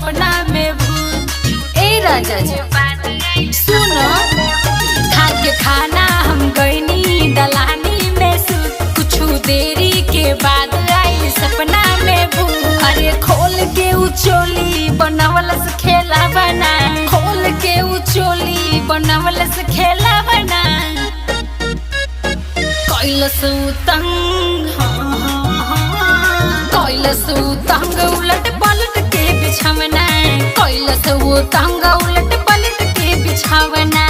सपना में भूत। ए राजा जी सुनो, खा के खाना हम गईनी दलानी में सूत। कुछ देरी के बाद आई सपना में भूत। अरे खोल के उचोली बनावलस खेला बना, खोल के उचोली बनावलस खेला बना। कैलस उतंग, कैलस उतंग उलट पलट के बिछावना। कैलस उतंग उलट पलट के बिछावना।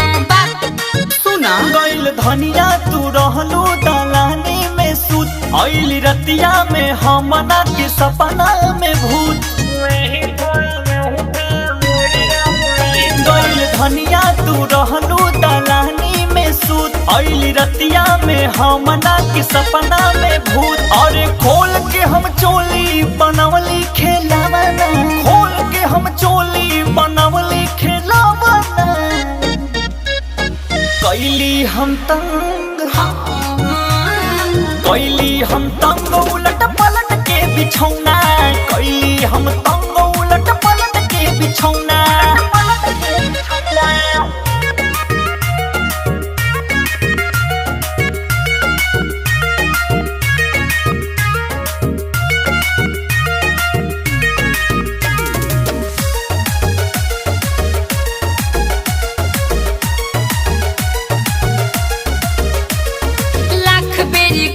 सुना गइल धनिया तू रहलू दलानी में सूत। आइल रतिया में हमना के सपना में भूत। गइल धनिया तू रहलू दलानी में सूत। आइल रतिया में हमना के सपना में भूत। अरे खोल के हम चोली बनवली खेलावना, खोल के हम चोली बनवली खेलावना। कैली हम तंग, कैली हम तंग उलट पलट के बिछौना। कैली हम तंग उलट पलट के बिछौना।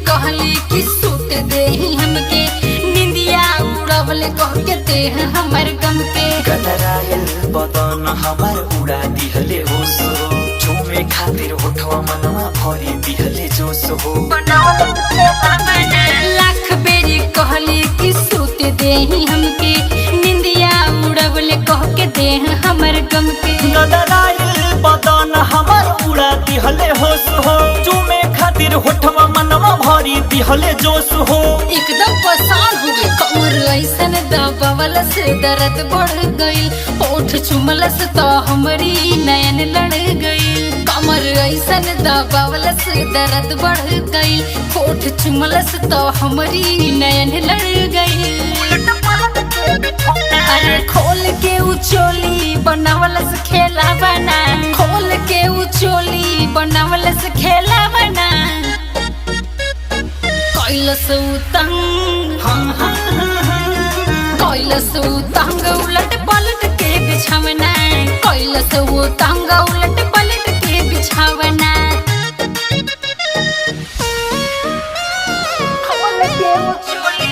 कहली कि सूत दे हमके, निंदिया उड़वले कह के दे हमर गम के। गदरायल बदन हमार उड़ा दिहले होश हो। झूमे खातिर होठवा मनवा भरी दिहले जोश हो। लाख बेरी कहली कि सूत दे हमके, निंदिया उड़वले कह के दे हमर गम के। गदरायल बदन हमार उड़ा दिहले होश हो। झूमे खातिर होठवा मनवा भरी दिहले जोश हो। एकदम परेशान हो गई, कमर ऐसन दबावल से दर्द बढ़ गई। होठ चुमल से तो हमारी नयन लड़ गई। कमर ऐसन दबावल से दर्द बढ़ गई। होठ चुमल से तो हमारी नयन लड़ गई। अरे खोल के उचोली बनावल से खेला बना, खोल के उचोली बनावल से खेला बना। कैलस उतंग, कैलस उतंग उलट पलट के बिछावना। कैलस उतंग उलट पलट के बिछावना। खोल के उचोली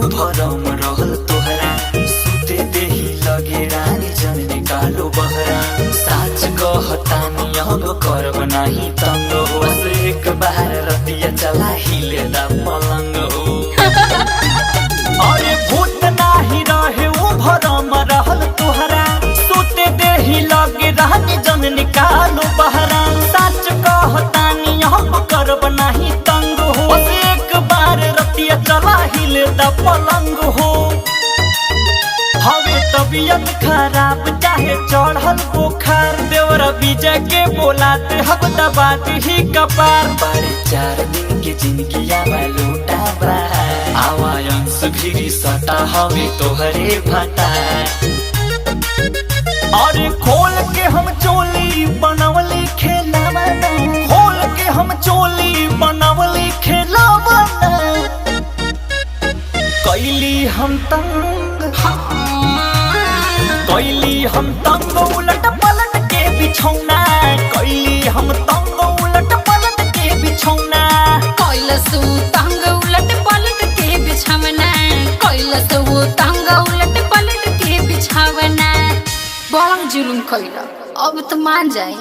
भरम रहल तोहरा। सुते देही लगे रानी जन निकालो बहरा। साच कहतानी अब करब नाही तंग हो। एक बार रतिया चला हिले दा पलंग हो। अरे भूत नाही रहे वो भरम रहल तोहरा। सुते देही लगे रानी जन निकालो बहरा। साच कहतानी अब करब नाही तंग हो। एक बार रतिया चला हिले दा पलंग हो। हवे तबीयत खराब चाहे चढ़ल बुखार। देवरा विजय के बोलाते हब दबात ही कपार। बड़े 4 दिन के जिंदगी आवा लूटा बा। आवायंस भी सटा हवे तोहरे भटा। अरे खोल के हम चोली बनवली खेलावना, खोल के हम चोली बनवली खेलावना। कैली हम तंग, कैली हम तंग उलट पलट के बिछौना। कैली हम तंग उलट पलट के बिछौना। कैलस तंग उलट पलट के बिछावना। कैलस तंग उलट पलट के बिछावना। बड़ा जुलुम कैला, अब तो मान जाए।